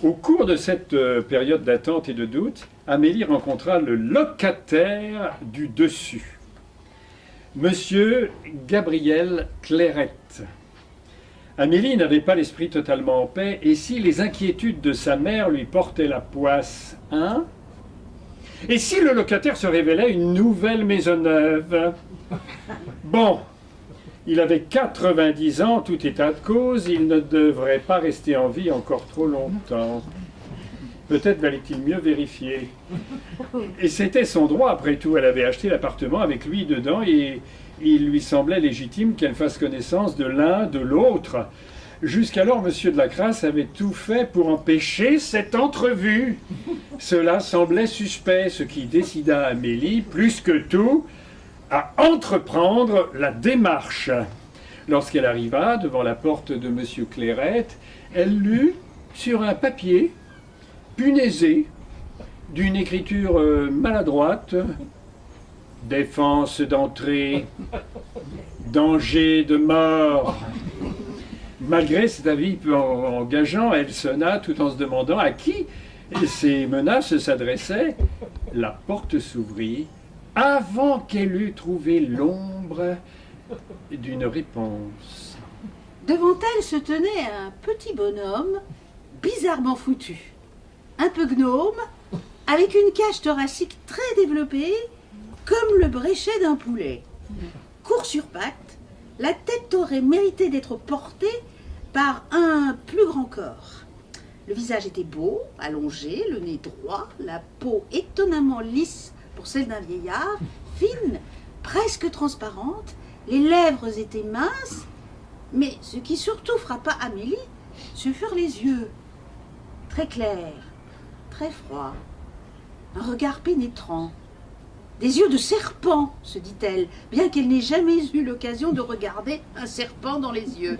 Au cours de cette période d'attente et de doute, Amélie rencontra le locataire du dessus, Monsieur Gabriel Clairette. Amélie n'avait pas l'esprit totalement en paix, et si les inquiétudes de sa mère lui portaient la poisse, hein? Et si le locataire se révélait une nouvelle Maisonneuve? Bon, il avait 90 ans, tout état de cause, il ne devrait pas rester en vie encore trop longtemps. Peut-être valait-il mieux vérifier. Et c'était son droit, après tout, elle avait acheté l'appartement avec lui dedans et il lui semblait légitime qu'elle fasse connaissance de l'un, de l'autre. Jusqu'alors, M. de la Crasse avait tout fait pour empêcher cette entrevue. Cela semblait suspect, ce qui décida Amélie, plus que tout, à entreprendre la démarche. Lorsqu'elle arriva devant la porte de M. Clairette, elle lut sur un papier punaisé, d'une écriture maladroite, « Défense d'entrée, danger de mort ». Malgré cet avis peu engageant, elle sonna tout en se demandant à qui ces menaces s'adressaient. La porte s'ouvrit avant qu'elle eût trouvé l'ombre d'une réponse. Devant elle se tenait un petit bonhomme bizarrement foutu, un peu gnome, avec une cage thoracique très développée, comme le bréchet d'un poulet. Court sur pattes, la tête aurait mérité d'être portée par un plus grand corps. Le visage était beau, allongé, le nez droit, la peau étonnamment lisse pour celle d'un vieillard, fine, presque transparente, les lèvres étaient minces, mais ce qui surtout frappa Amélie, ce furent les yeux, très clairs, très froids, un regard pénétrant. Des yeux de serpent, se dit-elle, bien qu'elle n'ait jamais eu l'occasion de regarder un serpent dans les yeux.